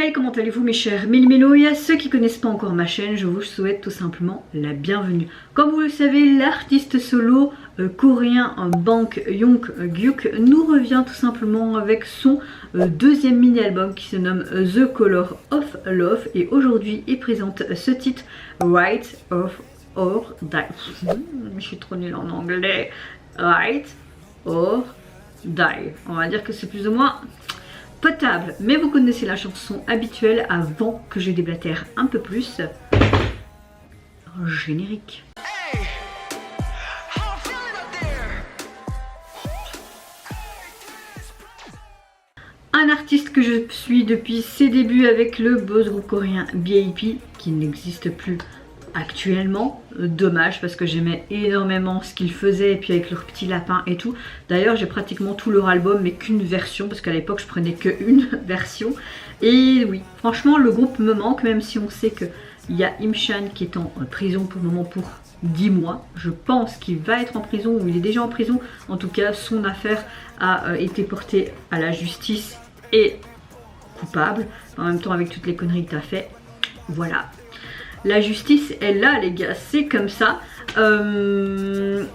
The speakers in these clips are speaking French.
Hey, comment allez-vous mes chers Méli-Mélo? Et à ceux qui connaissent pas encore ma chaîne, je vous souhaite tout simplement la bienvenue. Comme vous le savez, l'artiste solo coréen Bang Hyuk nous revient tout simplement avec son deuxième mini-album qui se nomme The Color of Love. Et aujourd'hui, il présente ce titre, Right of or Die. Je suis trop nulle en anglais. Right or Die. On va dire que c'est plus ou moins potable, mais vous connaissez la chanson habituelle avant que je déblatère un peu plus. Générique. Un artiste que je suis depuis ses débuts avec le boss groupe coréen BAP, qui n'existe plus actuellement, dommage parce que j'aimais énormément ce qu'ils faisaient et puis avec leurs petits lapins et tout. D'ailleurs j'ai pratiquement tout leur album mais qu'une version parce qu'à l'époque je prenais qu'une version. Et oui, franchement le groupe me manque, même si on sait qu'il y a Imchan qui est en prison pour le moment pour 10 mois. Je pense qu'il va être en prison ou il est déjà en prison. En tout cas son affaire a été portée à la justice et coupable. En même temps avec toutes les conneries que tu as fait, voilà. La justice est là les gars, c'est comme ça. J'aime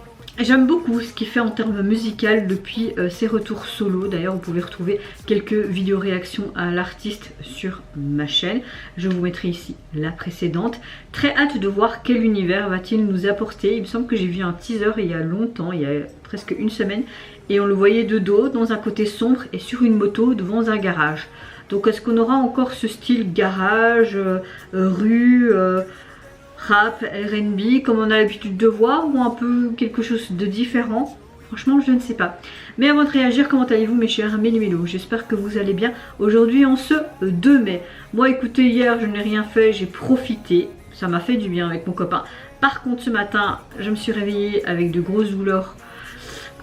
beaucoup ce qu'il fait en termes musical depuis ses retours solo. D'ailleurs vous pouvez retrouver quelques vidéos réactions à l'artiste sur ma chaîne. Je vous mettrai ici la précédente. Très hâte de voir quel univers va-t-il nous apporter. Il me semble que j'ai vu un teaser il y a longtemps, il y a presque une semaine. Et on le voyait de dos dans un côté sombre et sur une moto devant un garage. Donc est-ce qu'on aura encore ce style garage, rue, rap, R&B comme on a l'habitude de voir, ou un peu quelque chose de différent? Franchement je ne sais pas. Mais avant de réagir, comment allez-vous mes chers Méli-Mélo? J'espère que vous allez bien. Aujourd'hui en ce 2 mai. Moi écoutez, hier je n'ai rien fait, j'ai profité. Ça m'a fait du bien avec mon copain. Par contre ce matin je me suis réveillée avec de grosses douleurs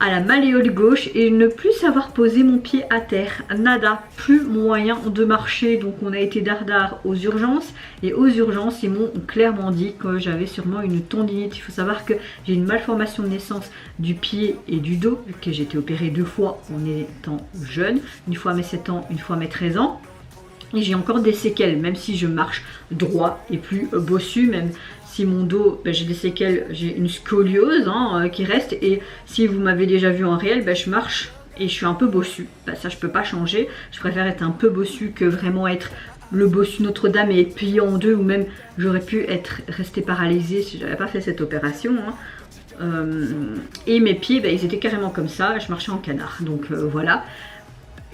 à la malléole gauche et ne plus savoir poser mon pied à terre, nada, plus moyen de marcher. Donc on a été dardard aux urgences et aux urgences ils m'ont clairement dit que j'avais sûrement une tendinite. Il faut savoir que j'ai une malformation de naissance du pied et du dos, que j'ai été opérée 2 fois en étant jeune, une fois à mes 7 ans, une fois à mes 13 ans. Et j'ai encore des séquelles, même si je marche droit et plus bossu, même si mon dos, j'ai des séquelles, j'ai une scoliose qui reste. Et si vous m'avez déjà vu en réel, je marche et je suis un peu bossu. Ça je peux pas changer, je préfère être un peu bossu que vraiment être le bossu Notre-Dame et être plié en deux, ou même j'aurais pu être resté paralysée si j'avais pas fait cette opération. Et mes pieds, ils étaient carrément comme ça, je marchais en canard, donc voilà.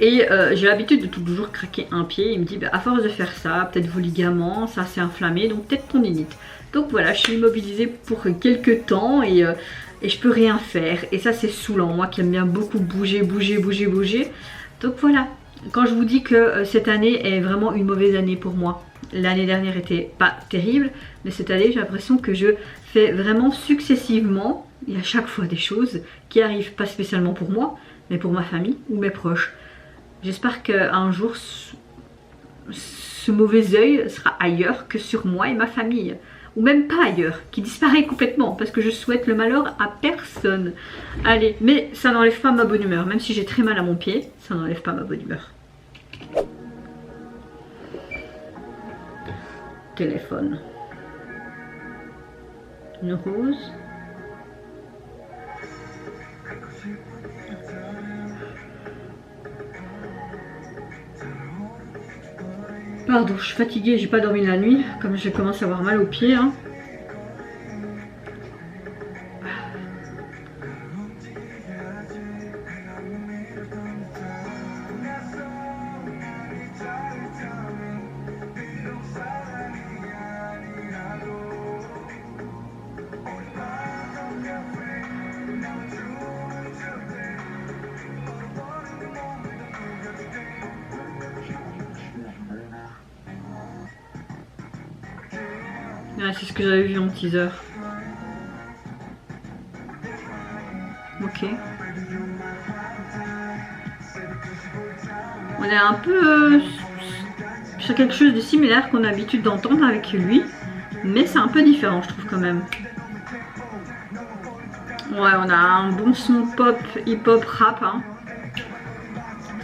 Et j'ai l'habitude de toujours craquer un pied. Il me dit à force de faire ça, peut-être vos ligaments, ça s'est inflammé, donc peut-être tendinite. Donc voilà, je suis immobilisée pour quelques temps et je peux rien faire. Et ça c'est saoulant, moi qui aime bien beaucoup bouger. Donc voilà, quand je vous dis que cette année est vraiment une mauvaise année pour moi. L'année dernière était pas terrible, mais cette année j'ai l'impression que je fais vraiment successivement, il y a chaque fois des choses qui arrivent, pas spécialement pour moi, mais pour ma famille ou mes proches. J'espère qu'un jour, ce mauvais œil sera ailleurs que sur moi et ma famille. Ou même pas ailleurs, qui disparaît complètement. Parce que je souhaite le malheur à personne. Allez, mais ça n'enlève pas ma bonne humeur. Même si j'ai très mal à mon pied, ça n'enlève pas ma bonne humeur. Téléphone. Une rose. Pardon, je suis fatiguée, j'ai pas dormi la nuit, comme je commence à avoir mal aux pieds. Ah, c'est ce que j'avais vu en teaser. Ok. On est un peu sur quelque chose de similaire qu'on a l'habitude d'entendre avec lui. Mais c'est un peu différent je trouve quand même. Ouais, on a un bon son pop, hip-hop, rap.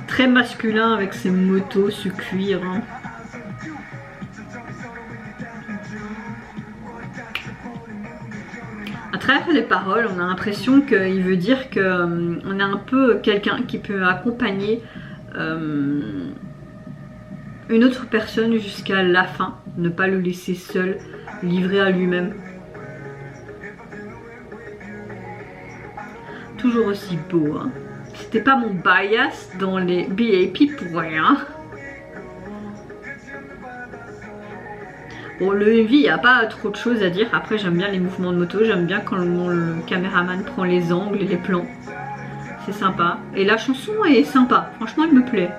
Très masculin avec ses motos, ce cuir. travers les paroles, on a l'impression qu'il veut dire qu'on est un peu quelqu'un qui peut accompagner une autre personne jusqu'à la fin, ne pas le laisser seul, livré à lui-même. Toujours aussi beau, hein. C'était pas mon bias dans les BAP pour rien. Bon, le MV, il n'y a pas trop de choses à dire. Après, j'aime bien les mouvements de moto. J'aime bien quand le caméraman prend les angles et les plans. C'est sympa. Et la chanson est sympa. Franchement, elle me plaît.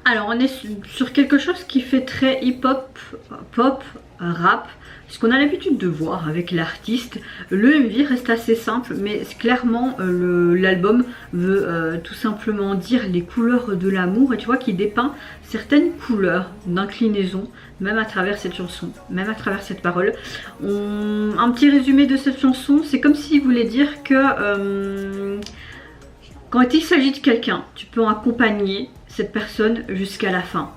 Alors on est sur quelque chose qui fait très hip-hop, pop, rap, ce qu'on a l'habitude de voir avec l'artiste. Le MV reste assez simple, mais clairement l'album veut tout simplement dire les couleurs de l'amour, et tu vois qu'il dépeint certaines couleurs d'inclinaison, même à travers cette chanson, même à travers cette parole. Un petit résumé de cette chanson, c'est comme s'il voulait dire que quand il s'agit de quelqu'un, tu peux accompagner cette personne jusqu'à la fin.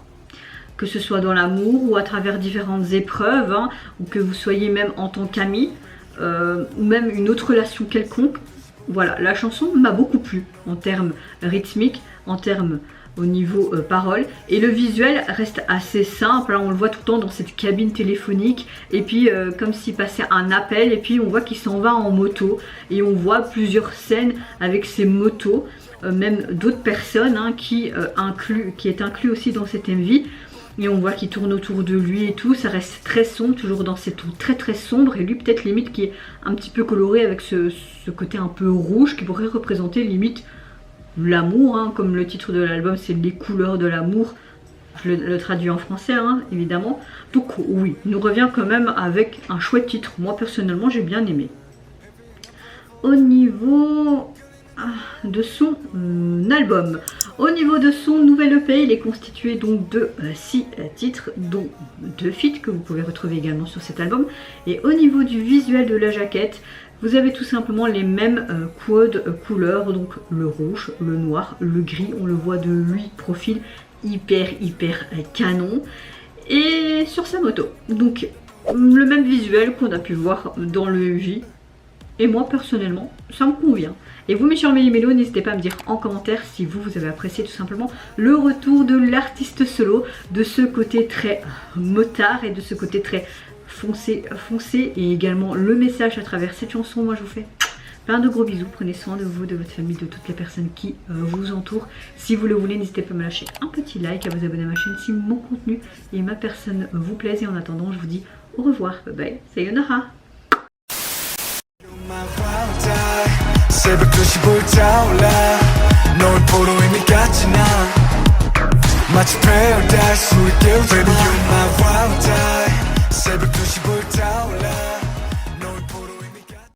Que ce soit dans l'amour ou à travers différentes épreuves, hein, ou que vous soyez même en tant qu'ami, ou même une autre relation quelconque. Voilà, la chanson m'a beaucoup plu en termes rythmiques, en termes au niveau parole. Et le visuel reste assez simple, hein, on le voit tout le temps dans cette cabine téléphonique. Et puis comme s'il passait un appel, et puis on voit qu'il s'en va en moto. Et on voit plusieurs scènes avec ces motos. Même d'autres personnes hein, qui est inclus aussi dans cet MV, et on voit qu'il tourne autour de lui et tout. Ça reste très sombre, toujours dans ces tons très très sombres, et lui peut-être limite qui est un petit peu coloré avec ce côté un peu rouge qui pourrait représenter limite l'amour, hein, comme le titre de l'album c'est les couleurs de l'amour. Je le traduis en français hein, évidemment. Donc oui, il nous revient quand même avec un chouette titre. Moi personnellement j'ai bien aimé. Au niveau de son album, au niveau de son nouvel EP, il est constitué donc de 6 titres, dont 2 feats que vous pouvez retrouver également sur cet album. Et au niveau du visuel de la jaquette, vous avez tout simplement les mêmes codes couleurs, donc le rouge, le noir, le gris. On le voit de lui profil hyper canon, et sur sa moto. Donc le même visuel qu'on a pu voir dans le MV. Et moi personnellement, ça me convient. Et vous mes chers méli-mélos, n'hésitez pas à me dire en commentaire si vous avez apprécié tout simplement le retour de l'artiste solo, de ce côté très motard et de ce côté très foncé, et également le message à travers cette chanson. Moi je vous fais plein de gros bisous, prenez soin de vous, de votre famille, de toutes les personnes qui vous entourent. Si vous le voulez, n'hésitez pas à me lâcher un petit like, à vous abonner à ma chaîne si mon contenu et ma personne vous plaisent. Et en attendant, je vous dis au revoir, bye bye, sayonara. 새벽 2시 불타올라 널 보러 이미 갔지 난 마치 paradise 수익 깨우지 마 Baby you're my wild eye 새벽 2시